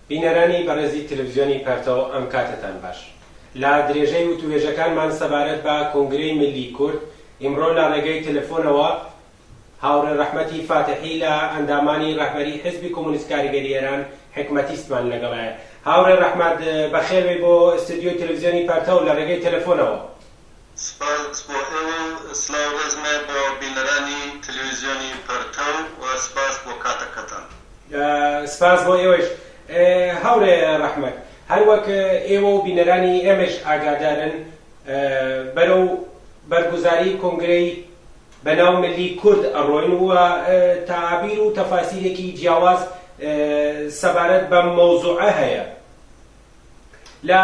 بینەرانی بەڕێزی تەلەڤیزیۆنی پەرتەو ئەم کاتتان باش. لە درێژەی وتوێژەکانمان سەبارەت بە کۆنگرەی ملی کورد ئیمڕۆ لە ڕێگەی تەلەفۆنەوە هاوڕێ ڕەحمەتی فاتحی لە ئەندامانی ڕەهبەری حیزبی کۆمونیست کاریگەری ئێران حکمەتیستمان لەگەڵایە. هاوڕێ ڕەحمەت بەخێربێ بۆ ئستودیۆی تەلەڤیزیۆنی پەرتەو لە ڕێگەی تەلەفۆنەوە. سپاس بۆ ئێوە، سلااو ڕێزمە بۆ بینەرانی تەلەڤیزیۆنی پەرتەو و سپاس بۆ کاتەکەتان. سپاس بۆ ئێوەش. هاوڕێ ڕەحمەت، هەروەک ئێوە و بینەرانی ئێمەش ئاگادارن بەرەو بەرگوزاری کۆنگرەی بەناو ملی کورد ئەڕۆین و تابیر و تەفاسیرێکی جیاواز سەبارەت بەم مەوزوعە هەیە. لە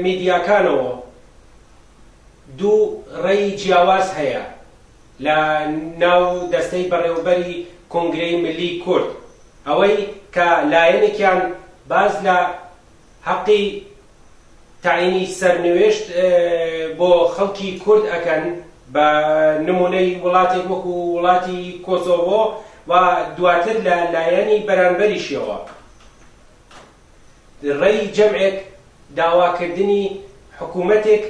میدیاکانەوە دوو ڕێی جیاواز هەیە لە ناو دەستەی بەڕێوەبەری کۆنگرەی ملی کورد، ئەوەی کە لایەنێکیان باز لە حەقی تعینی سەرنوێشت بۆ خەڵکی کورد ئەکەن بە نمونەی وڵاتێک وەکو وڵاتی کۆسۆڤۆ و دواتر لە لایەنی بەرامبەریشیەوە ڕێی جەمعێک داواکردنی حکوومەتێک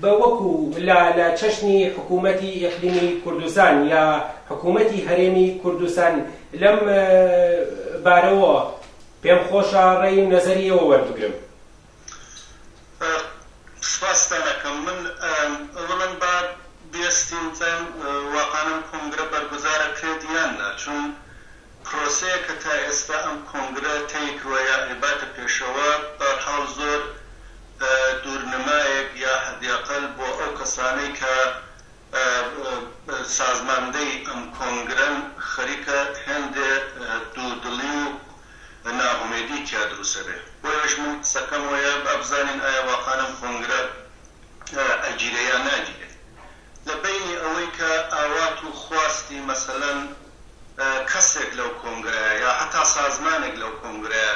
بە وەکو لە چەشنی حکوومەتی ئیقلیمی کوردستان یا حکوومەتی هەرێمی کوردستان لەم بارەوە پێم خۆشە ڕێی و نەزەریەوە وەربگرم. سپاستان دەکەم. من ئەوڵەن با بێستینتەن واقعاً کۆنگرە بەرگوزارە کرێت یان نا، چون پرۆسەیە کە تا ئێستا ئەم کۆنگرە تێی کردووە یا ئێباتە پێشەوە بەرحاڵ زۆر دوورنمایەک یا حەدیاقل بۆ ئەو کەسانەی کە سازماندەی ئەم کۆنگرەن خەریکە هێندێ دوودڵی و ناومێدی تیا دروستە بێ. بۆیەش من قسەکەم وەیە بابزانین ئایا واقعاً ئەم کۆنگرە ئەگیرە یا ناگیرێ. لە بینی ئەوەی کە ئاوات و خواستی مەسەلەن کەسێک لەو کۆنگرەیە یا حتا سازمانێک لەو کۆنگرەیە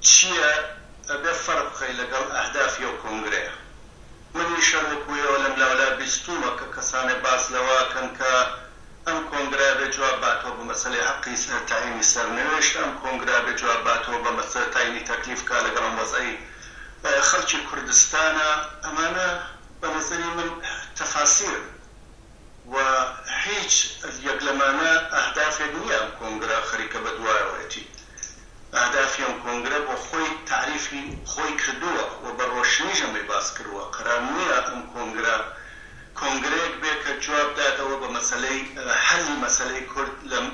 چییە، ئەبێ فەرق بخەی لەگەڵ ئەهدافی ئەو کۆنگرەیە. منی شەڕێکویەوە لەم لاولای بیستومە کە کەسانێ باس لەواکەن کە ئەم کۆنگرە بێ جواب باتەوە بە مەسەلەی حەقی تعینی سەرنوێشت، ئەم کۆنگرە بێ جواب باتەوە بە مەسەلەی تعینی تەکلیفکە لەگەڵ وەزعی خەڵکی کوردستانە. ئەمانە بە نەزەری من تەفاسیر و هیچ یەک لەمانە ئەهدافێک نییە ئەم کۆنگرە خەریکە بە دوایەوەیەتی. ئەهدافی ئەم کۆنگرە بۆ خۆی تعریفی خۆی کردووە و بە ڕۆشنیش ئەمەی باس کردووە. قەرار نییە ئەم کۆنگرەیەک بێ کە جواب دادەوە بە مەسەلەی حەلی مەسەلەی کورد لەم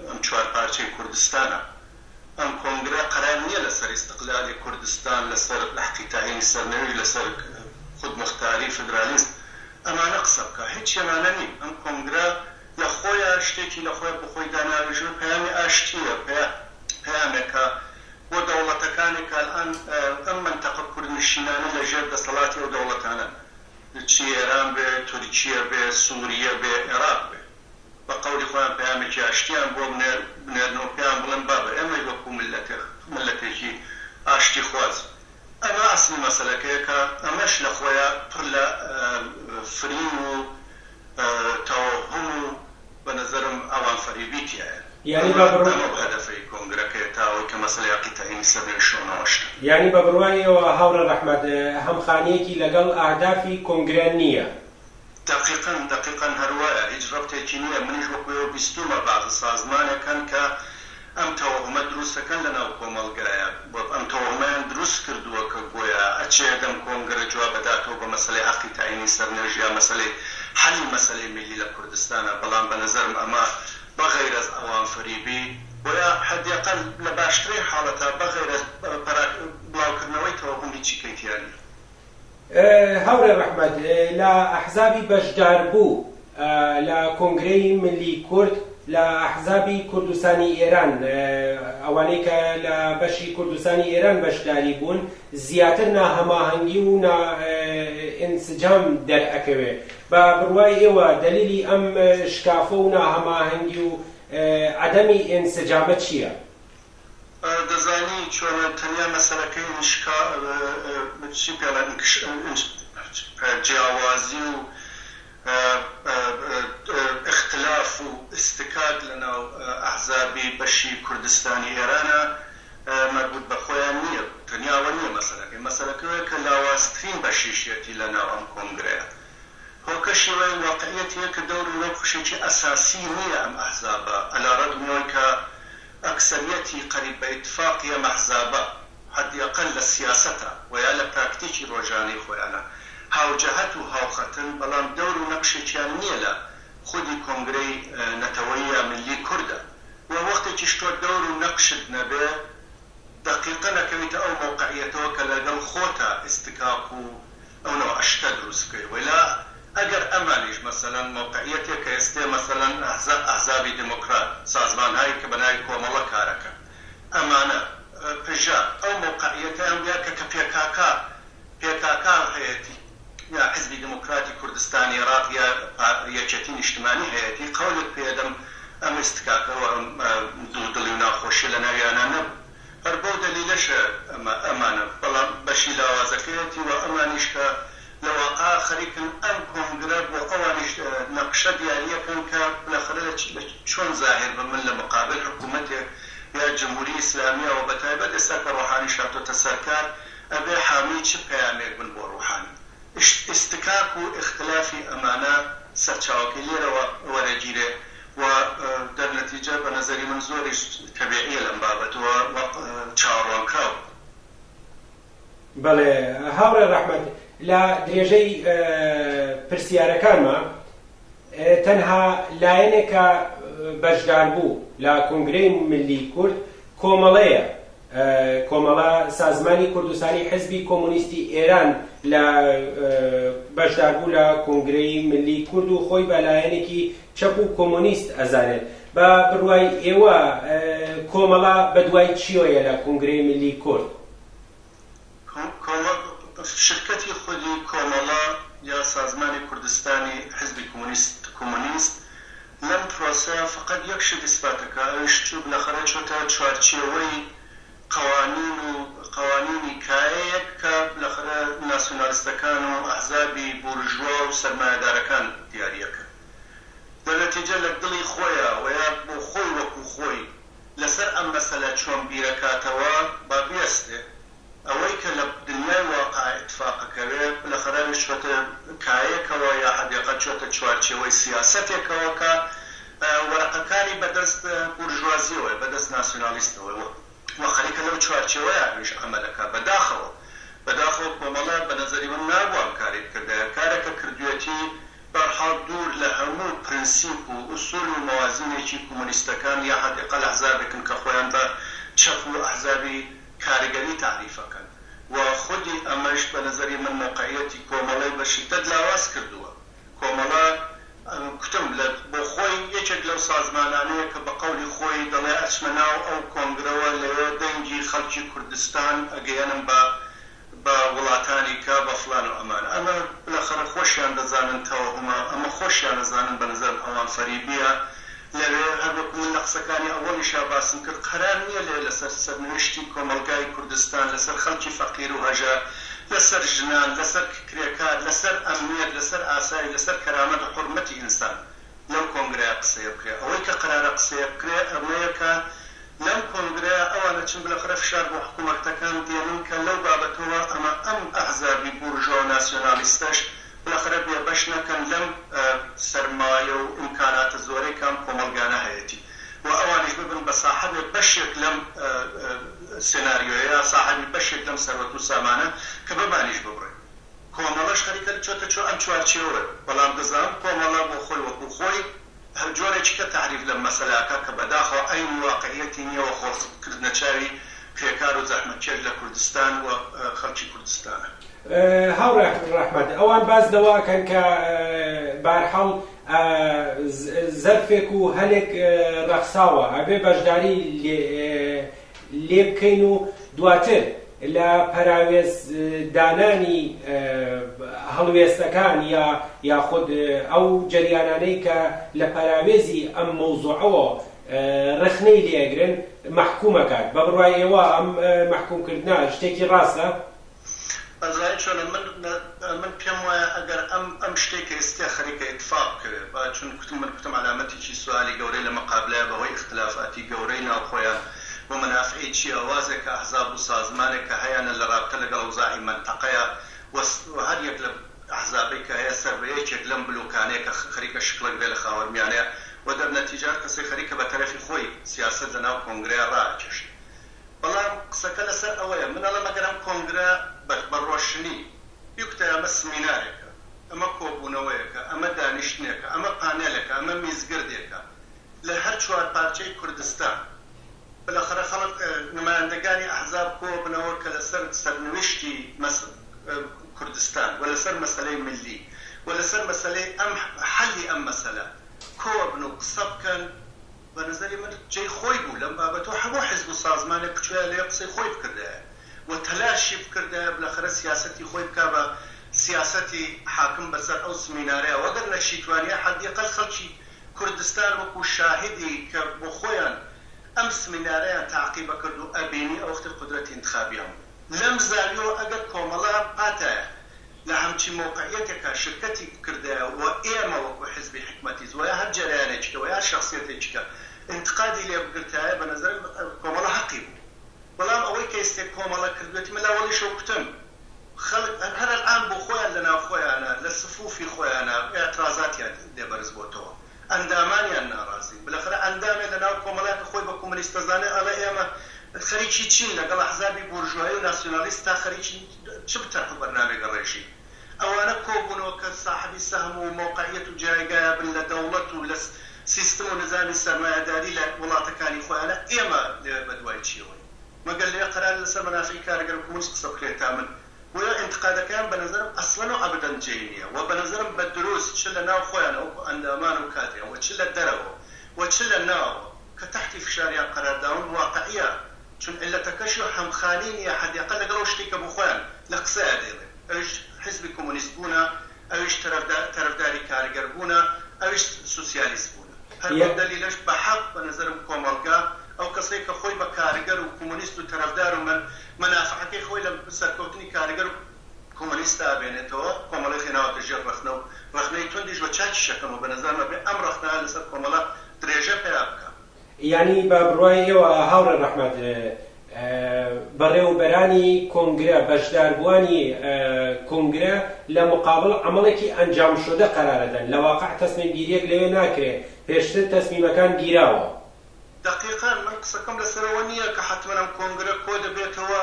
ئەم چوار پارچەی کوردستانە. ئەم کۆنگرە قەرار نییە لەسەر ئیستیقلالی کوردستان، لەسەر حەقی تعینی سەرنەوێ، لەسەر خودمختاری فدرالیزم ئەمانە قسە بکە. هیچ ئەمانە نین. ئەم کۆنگرە لە خۆیان شتێکی لە خۆی بخۆی داناوێژوە پەیامی ئاشتیە، پەیامێکە بۆ دەوڵەتەکانی کە ئەلئان ئەم مەنتەقە کوردنشینانە لەژێر دەسەڵاتی ئەو دەوڵەتانە، چی ئێران بێ، تورکیە بێ، سووریە بێ، عێراق بێ، بە قەولی خۆیان پەیامێکی ئاشتیان بۆ بنێرنەوە پێیان بڵێن بابە ئێمەی وەکو ملەتێکی ئاشتی خواز. ئەمە ئەسلی مەسەلەکەیە کە ئەمەش لە خۆیان پڕ لە فرین و تەوەهم و بە نەزەرم ئەوان فەریبی تایە. یعنی بە هەدەفەی کۆنگرەکەی تاوەی کە مەسەلەی حەقی تعینی سەرنوێشتەوەشتە. یعنی بە بڕوایەوە هاوڕێ ڕەحمەت هەمخانەیەکی لەگەڵ ئاهدافی کۆنگرە نییە. دقیقاً هەروایە، هیچ ڕەبتێکی نییە. منیش وەکوێوە بیستومە بەعزە سازمانێکن کە ئەم تەوەهمە دروستەکەن لەناو کۆمەڵگایە، ئەم تەوەهمەیان دروست کردووە کە گویا ئەچێ دەم کۆنگرە جواب بداتەوە بە مەسەلەی حەقی تعینی سەرنوێژ یا مەسەلەی حەلی مەسەلەی ملی لە کوردستانە. بەڵام بە نەزەرم ئەمە بەغەیر ئەز ئەوان فەریبی ویا حەدیاقل لە باشترین حاڵەتە بەغەیر ئەز بڵاوکردنەوەی تەوەهمی چیکەیتیانی. هاوڕێ ڕەحمەت، لە ئەحزابی بەشداربوو لە کۆنگرەی ملی کورد لە ئەحزابی کوردستانی ئێران، ئەوانەی کە لە بەشی کوردستانی ئێران بەشداری بوون، زیاتر ناهەماهەنگی و ئینسجام دەرئەکەوێ. بە بڕوای ئێوە دلیلی ئەم شکافە و ناهەماهەنگی و عەدەمی ئینسجامە چییە؟ دەزانی چۆنە تەنیا مەسەلەکەی چی پێڵێن جیاوازی و اختلاف و استکاک لەناو ئەحزابی بەشی کوردستانی ئێرانە مربوط بە خۆیان نییە تەنیاوە نییە مەسەلەکەوەیە کە لاواسترین بەشیشێتی لە ناو ئەم کۆنگرەیە هۆکە شێوەی واقعیەتەیە کە دەور و نەخشێکی ئەساسی نییە ئەم ئەحزابە ئەلا ڕەدمەوەی کە ئەکسەریەتی قەریب بە ئیتفاقی ئەم ئەحزابە حدیەقەل لە سیاسەتە و یا لە پراکتیکی ڕۆژانەی خۆیانە هاوجەهەت و هاوخەتن بەڵام دەور و نەخشێکیان نییە لە خودی کۆنگرەی نەتەوەییە ملی کوردە و وەختێکیش تۆ دەور و نەقشت نەبێ دقیقە نەکەویتە ئەو موقعیەتەوە کە لەگەڵ خۆتە ئیستکاک و ئەوەوە ئەشتە دروست بکەی ولا ئەگەر ئەمانیش مەسەلەن موقعیەتێک کە ئێستێ مەسەلەن ئەحزابی دموکرات سازمانهایی کە بەناوی کۆمەڵە کارەکەن ئەمانە پژە ئەو موقعیەتیان بیا کە پێکاکا هەیەتی یا حزبی دموکراتی کوردستانی عێراق یا یەکێتی نیشتیمانی هەیەتی قەولت پێدەم ئەم ئیستکاکەوە دوودڵی و ناخۆشی لە ناویانە نەبوو هەر بۆ دەلیلەشە ئەمانە بەڵام بەشی لاوازەکەیەتی و ئەمانیش کە لەواقع خەریکن ئەم کۆنگرە بۆ ئەوانیش نەقشە دیاریەکەن کە بالاخره چۆن زاهر بمن لە مقابل حکوومەتێک یا جمهوری ئیسلامیەوە بەتایبەت ئێستا کە ڕۆحانی شاتۆتە سەرکار ئەبێ حامی چ پەیامێک بن بۆ ڕۆحانی استکاک و اختلافی ئەمانە سەرچاوەکەی لێرەوە وەرەگیرێ و دەرنەتیجە بە نەزەری من زۆریش تەبیعیە لەم بابەتەوە چاوەڕوانکراوە. بەڵێ هاوڕێ ڕەحمەت لە درێژەی پرسیارەکانمە تەنها لایەنێکە بەشدار بوو لە کۆنگرەی ملی کورد کۆمەڵەیە کۆمەڵە سازمانی کوردستانی حزبی کۆمونیستی ئێران لە بەشداربوو لە کۆنگرەی ملی کورد و خۆی بە لایەنێکی چەپ و کۆمونیست ئەزانێت بە بڕوای ئێوە کۆمەڵە بەدوای چیۆیە لە کۆنگرەی ملی کورد؟ شرکەتی خودی کۆمەڵە یا سازمانی کوردستانی حزبی کۆمونیست لەم پرۆسەیە فقط یەک شت ئیسباتەکە ئەویش چوو بالاخره چۆتە چوارچێوەی قوانینی کایەک کە بالاخره ناسیۆنالیستەکان و ئەحزابی بورژوا و سەرمایەدارەکان دیاریەکە دەرنەتیجە لە دڵی خۆیە و یا بۆ خۆی وەکو خۆی لەسەر ئەم مەسەلە چۆن بیرەکاتەوە با بێستێ ئەوەی کە لە دنیای واقع اتفاقەکەوێ بالاخره چۆتە کایەکەوە یا حەدیقە چۆتە چوارچێوەی سیاسەتێکەوە کە وەرەقەکانی بەدەست بورژوازیەوە بەدەست ناسیۆنالیستەوە و خەریکە لەو چوارچێوەیە هەمیش عەمەلەکە بەداخەوە کۆمەڵە بە نەزەری من نابووام کاری بکردەیە کارێکە کردوێتی بەرحاڵ دوور لە هەموو پرنسیپ و ئوسوول و مەوازینێکی کۆمونیستەکان یا حەدیقەل ئەحزابێکن کە خۆیان بە چەپ و ئەحزابی کارگەری تعریفەکەن و خودی ئەمەش بە نەزەری من موقعیەتی کۆمەڵەی بە شیدەت لاواز کردووە کۆمەڵە کوتم بۆ خۆی یەکێک لەو سازمانانەیە کە بە قەولی خۆی دەڵێ ئەچمە ناو ئەو کۆنگرەوە لەوێ دەنگی خەڵکی کوردستان ئەگەیەنم بە وڵاتانی کە بە فڵان و ئەمانە ئەمە بالاخره خۆشیان دەزانن تەوەهمە ئەمە خۆشیان دەزانن بە نەزەر ئەوان فەریبیە لەوێ هەروەکو من لە قسەکانی ئەوەڵیشا باسم کرد قەرار نییە لێ لەسەر سەرنوشتی کۆمەلگای کوردستان لەسەر خەڵکی فەقیر و هەژە لەسەر ژنان لەسەر کرێکار لەسەر ئەمنیەت لەسەر ئاسایی لەسەر کەرامەت و حورمەتی ئینسان لەو کۆنگرەیە قسەیە بکرێ ئەوەی کە قەرارە قسەیە بکرێ ئەوەیە کە لەم کۆنگرەیە ئەوانە چن بالاخره فشار بۆ حکوومەتەکان دێنن کە لەو بابەتەوە ئەمە ئەم ئەحزابی بورژوا و ناسیۆنالیستەش بالاخره بێبەش نەکەن لەم سەرمایە و ئیمکاناتە زۆرەی کام کۆمەلگانە هەیەتی و ئەوانش ببن بە ساحەبێک بەشێک لەم سێناریۆیە ساحەبی بەشێک لەم سەرەوەت و سامانە کە بەبانیش ببڕێن کۆمەڵەش خەریکە چۆتە چۆ ئەم چوارچێوە بەڵام دەزانم کۆمەڵە بۆ خۆی وەکو خۆی هەر جۆرێکی کە تعریف لەم مەسەلاکە کە بەداخەوە ئەین واقعیەتی نییەوە خۆکردنە چاوی کرێکار و زەحمەتکێش لە کوردستان و خەڵکی کوردستانە. هاوڕێ ڕەحمەت ئەوان باز دەواکەن کە بەرحەڵ زەرفێک و هەلێک ڕەخساوە ئەبێ بەشداری لێ بکەین و دواتر لە پەراوێزدانانی هەڵوێستەکان یاخود ئەو جەریانانەی کە لە پەراوێزی ئەم مەوزوعەوە ڕخنەی لێگرن مەحکوومەکات بە بڕوای ئێوە ئەم مەحکوومکردنە شتێکی ڕاستە؟ ئەزای چۆن من پێم وایە ئەگەر ئەم شتێکە ئێستا خەریکە ئیتفاق کرێ چون کوتم علامەتێکی سوالی گەورەی لە مەقابلەیە بەهۆی اختلافاتی گەورەی ناوخۆیان و منافعی سیاسەتی جیاوازێکە ئەحزاب و سازمانێکە هەیەە لە رابطە لەگەڵ ئەوزاعی مەنتەقەیە و هەر یەک لە ئەحزابێک کە هەیە سەربەیەکێک لەم بلوکانەیە کە خەریکە شکڵک بێ لە خاوەنمیانەیە و دەرنەتیجە کەسێک خەریکە بە تەرەفی خۆی سیاسەت لەناو کۆنگرەیە ڕاکێشێ. بەڵام قسەکە لەسەر ئەوەیە منەڵە مەگەرم کۆنگرە بە ڕۆشنی بیکتە ئەمە سمینارێکە، ئەمە کۆبوونەوەیەکە، ئەمە دانیشتنێکە، ئەمە پانێلێکە، ئەمە میزگردێکە لە هەر چوار پارچەی کوردستان بالاخره خەڵک نمایندەکانی ئەحزاب کۆ بنەوە کە لەسەر سەرنوشتی کوردستان و لەسەر مەسەلەی ملی و لەسەر مەسەلەی حەلی ئەم مەسەلە کۆ بن و قسە بکەن. بە نظری من جێی خۆی بوو لەم بابەتەوە هەموو حیزب و سازمانێک بچووە لێ قسەی خۆی بکردایە و تەلاشی بکردایە بالاخره سیاسەتی خۆی بکا بە سیاسەتی حاکم بەسەر ئەو سمینارەیە وەگەر نەشیتوانیە حەدیقەل خەڵکی کوردستان وەکو شاهدی کە بۆ خۆیان ئەم سمینارەیان تاقیبە کرد و ئەبینی ئەو وەختی قودرەتی انتخابیان لەم زاویەوە ئەگەر کۆمەڵە پاتایە لە هەمچی موقعیەتێکە شرکەتی کردایە و ئێمە وەکو حیزبی حکومەتی زوایە هەر جەرایانێکیکە و یا شخصیەتێکیکە انتقادی لێ بگرتایە بە نەزەرم کۆمەڵە حەقی بوو. بەڵام ئەوەی کە ئێستێک کۆمەڵە کردوێتی من لاوەڵیشەوە کوتم خەڵک هەر ئەلعان بۆ خۆیان لەناو خۆیانە لە سفوفی خۆیانە ئێعترازاتیان لێبەرز بۆتەوە، ئەندامانیان ناڕازی بالاخره ئەندامێ لەناو کۆمەڵایەکە خۆی بە کۆمونیستەزانێ ئەڵێ ئێمە خەریکی چین لەگەڵ ئەحزابی بورژوایی و ناسیۆنالیست تا خەریکی چ بتەرخ بەرنامێک ڕێژی ئەوانە کۆبوونەوە کە ساحبی سەهم و موقعیت و جایگایە بن لە دەوڵەت و لە سیستم و نظامی سەرمایەداری لە وڵاتەکانی خۆیانە ئێمە بە دوای چیەوەی مەگەر لێ قەرار لەسەر مەنافعی کارگەر و کۆمونیست قسە بکرێت تا من ویا انتقادەکەیان بە نەزەرم ئەسڵەن و ئەبەدەن جێی نییە و بە نەزەرم بە دروست چ لە ناو خۆیانە وەکو ئەندامان و کاتیان و چ لە دەرەوە و چ لە ناوە کە تحتی فشاریان قەرارداون واقعیە چون علەتەکەش و هەمخانی نیە حەدیقە لەگەڵ شتێکە بۆ خۆیان لە قسەیە دێڵێ ئەوش حیزبی کۆمونیست بوونە، ئەوش تەرەفداری کارگەر بوونە، ئەوش سوسیالیست بوونە. هەر بۆ دەلیلەش بە حەق بە نەزەرم کۆمەڵگا ئەو کەسێک کە خۆی بە کارگەر و کۆمونیست و تەرەفدار و مەنافعەکەی خۆی لە سەرکەوتنی کارگەر و کۆمونیستە ئابێنێتەوە کۆمەڵی خێناوەتە ژێر ڕەخنە و ڕەخنەی توندیش بە چاکی شەکەم و بە نەزانمە بێ ئەم ڕەخنە لەسەر کۆمەڵە درێژە پیا بکە. یعنی بە بڕوای ئێوە هاوڕێ ڕەحمەت بەڕێوەبەرانی کۆنگرە بەشداربووانی کۆنگرە لە مقابل عملێکی ئەنجام شده قەرارەدەن لە واقع تەسمیمگیریەک لەوێ ناکرێت پێشتر تەسمیمەکان گیراوە. دقیقاً من قسەکەم لەسەرەوە نییە کە حتمەن ئەم کۆنگرە کۆ دەبێتەوە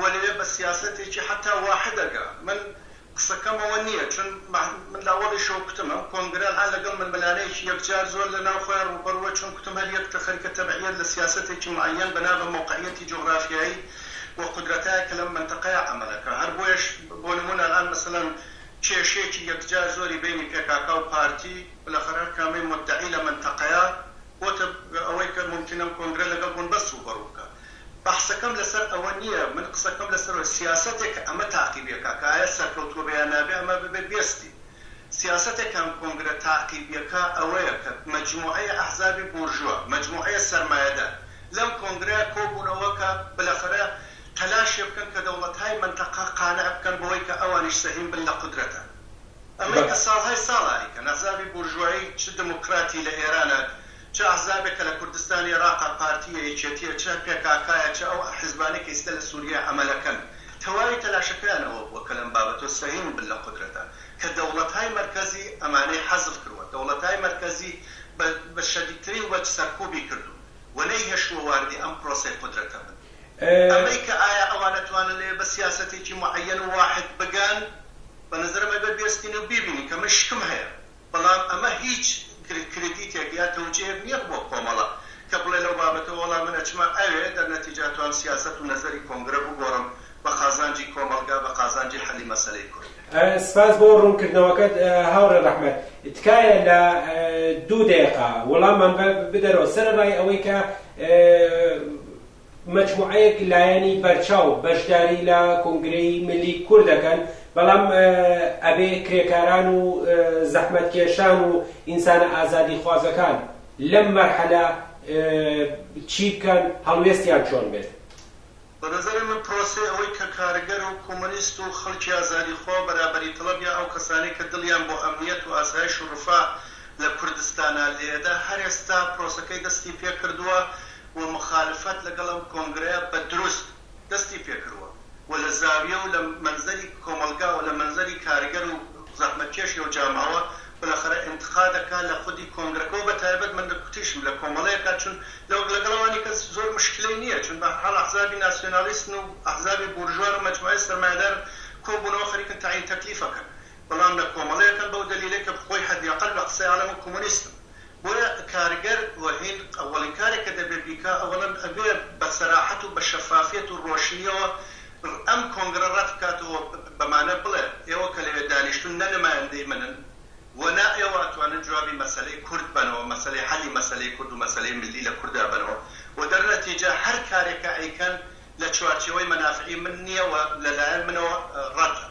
وەلێ بە سیاسەتێکی حتا واحدەگە من قسەکەمەوە نییە چون من لاوەڵیشەوە کوتم ئەم کۆنگرە هەر لەگەڵ من بەلانەیەکی یەکجار زۆر لە ناو خۆیان ڕوبەڕوە چون کوتم هەر یەک خەریکە تەبعیەت لە سیاسەتێکی معەن بەنابە موقعیەتی جغرافیایی و قودرەتایە کە لەم منتەقەیە عەمەلەکە هەر بۆیش بۆ نمونە الان مەسەلەن کێشەیەکی یەکجار زۆری بینی پێکاکا و پارتی بالاخره کامی مدعی لە منتەقەیە بۆتە ئەوەی کە ممکنە کۆنگرە لەگەڵ بوون بەس ڕوبەڕوو بکە. بەحسەکەم لەسەر ئەوە نییە من قسەکەم لەسەر سیاسەتێک ئەمە تاقیبیەکە کە ئایا سەرکەوتووە بەیان نابێ ئەمە ببێ بێستی سیاسەتێکم کۆنگرە تاقیبیەکە ئەوەیە کە مەجموعەیە ئەحزابی بورژوە مەجموعەیە سەرمایەدار لەم کۆنگرەیە کۆبوونەوە کە بالاخره تەلاشی بکەن کە دەوڵەتهای منتەقە قانع بکەن بەوەی کە ئەوانیش سەهیم بن لە قودرەتە. ئەمەی کە ساڵهای ساڵاری کە ئەحزابی بورژوایی چ دموکراتی لە ئێرانە چه ئەحزابێکە لە کوردستانی عێراقا پارتیە یەکێتیە چه پێکاکایە چه ئەو حیزبانێکی ئێستا لە سووریا عەمەلەکەن تەواوی تەلاشەکەیانەوە بووە کە لەم بابەتۆ سەهیم بن لە قودرەتە کە دەوڵەتهای مەرکەزی ئەمانەی حەزف کردووە دەوڵەتهای مەرکەزی بە شەدیدترین وەج سەرکوبی کردو و نەیهێشتووە واردی ئەم پرۆسەی قودرەتە بن. ئەمەی کە ئایا ئەوانە توانن لێ بە سیاسەتێکی معەن و واحد بگان بە نەزەرم ئەبێ بێستین و بیبینی کە من شکم هەیە بەڵام ئەمە هیچ کردیتێک یا تەوجیهێک نییە بۆ کۆمەڵە کە بڵێ لەو بابەتەوە وەڵام من ئەچمە ئەوێ دەرنەتیجە توان سیاسەت و نەزەری کۆنگرە بگۆڕم بە قازانجی کۆمەڵگا بە قازانجی حەلی مەسەلەی کورد. سپاس بۆ ڕوونکردنەوەکەت هاوڕێ ڕەحمەت. تکایە لە 2 دقیقە وەڵاممان بدەرەوە سەرەڕای ئەوەی کە مەجموعەیەک لایەنی بەرچاو بەشداری لە کۆنگرەی ملی کوردەکەن بەڵام ئەبێ کرێکاران و زەحمەتکێشان و ئینسانە ئازادی خوازەکان لەم مەرحەلە چی بکەن هەڵوێستیان چۆن بێت؟ بە نەزەرم من پرۆسەی ئەوەی کە کارگەر و کۆمونیست و خەڵکی ئازادیخوا بەرابەری تەڵەب یا ئەو کەسانەی کە دڵیان بۆ ئەمنیەت و ئاسایش و ڕفا لە کوردستانە لێدا هەر ئێستا پرۆسەکەی دەستی پێ کردووە و مخالفت لەگەڵ ئەم کۆنگرەیە بە دروست دەستی پێکردووە و لە زاویە و لە منزەری کۆمەلگا و لە منزەری کارگەر و زەحمەتکێشی و جاماوە بالاخره انتقادەکە لە خودی کۆنگرەکە و بە تایبەت من دەکوتیشم لە کۆمەڵەیەکە چون لەگەڵەوانی کە زۆر مشکلەی نییە چون بەحاڵ ئەحزابی ناسیۆنالیستن و ئەحزابی بورژوار و مەجموعەی سەرمایەدار کۆبوونەوە خەریکن تەعیین تەکلیفەکەن بەڵام لە کۆمەڵەیەکەن بەو دەلیلەی کە خۆی حەدیاقەل لە قسەی عالەمە کۆمۆنیستن بۆیە کارگەر وهین ئەوەڵین کارێکە دەبێت بیکە ئەوەڵەن ئەبێ بە سەراحەت و بە شەفافیەت و ڕۆشنیەوە ئەم کۆنگرە ڕەت بکاتەوە بەمانە بڵێ ئێوە کە لەوێ دانیشتون نە نمایەندەی منن ونا ئێوە ئەتوانن جوابی مەسەلەی کورد بنەوە مەسەلەی حەلی مەسەلەی کورد و مەسەلەی ملی لە کووردا بنەوە و دەرنەتیجە هەر کارێکە ئەیکەن لە چوارچێوەی مەنافعی من نییە و لەلایەن منەوە ڕەتە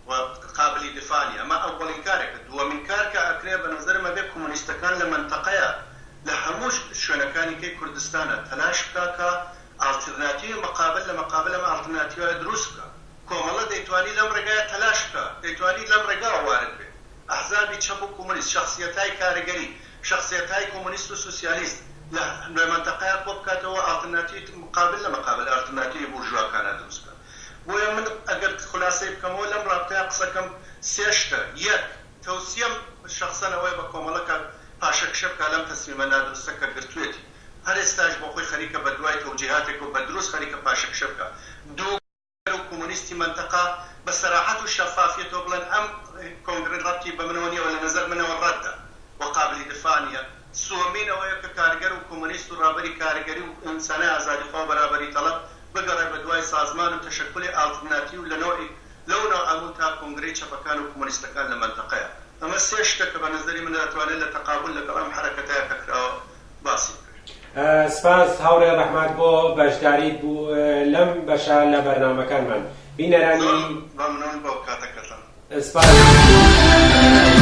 و قابلی دفاعی ئەمە ئەوڵین کارێکە دووەمین کار کە ئەکرێ بە نەزەرمە بێ کۆمۆنیستەکان لە منتەقەیە لە هەموو شوێنەکانی کەی کوردستانە تەلاش بکە کە ئالترناتیڤ مقابل لە مقابل ئەمە ئالترناتیڤە دروست بکە کۆمەڵە دەیتوانی لەم ڕێگایە تەلاش بکە دەیتوانی لەم ڕێگاوە وارد بێ ئەحزابی چەپ و کۆمۆنیست شخصیەتای کارگەری شخصیەتای کۆمۆنیست و سوسیالیست لە نوێ منتەقەیە کۆ بکاتەوە ئالترناتیڤ مقابل لە مقابل ئالترناتیڤ بورژواکانە دروست بکە بۆیە من ئەگەر خولاسەی بکەمەوە لەم ڕابطەیە قسەکەم سێ شتە یەک تەوسیەم شخصەن ئەوەی بە کۆمەڵەکە پاشەکشە بکە لەم تەسمیمە نادروستە کە گرتوێتی هەر ئێستاش بۆ خۆی خەریکە بە دوای تەوجیهاتێک و بە دروست خەریکە پاشەکشە بکە دوو کۆمۆنیستی منتەقە بە سەراحەت و شەفافیەتەوە بڵێن ئەم کۆنگرە ڕەتی بە منەوە نییە و لە نەزەر منەوە ڕەتە و قابلی دفاع نیە سوەمین ئەوەیە کە کارگەر و کۆمۆنیست و ڕابەری کارگەری و ئینسانای ئازادیخوا و بەرابەری تەڵەب بگەڕێ بە دوای سازمان و تەشەکولی ئالترناتیڤ لە نۆعی لەو نۆع ئەموو تا کۆنگرەی چەپەکان و کۆمۆنیستەکان لە منتەقەیە ئەمە سێ شتە کە بە نەزەری من دەتوانێت لە تەقابل لەگەڵ ئەم حرەکەتەیە کە کراوە باسی سپاس هاوڕێ ڕەحمات بۆ بەشداریت بوو لەم بەشە لە بەرنامەکانمان بینەرانی مەمنون بۆ کاتەکەتان سپاس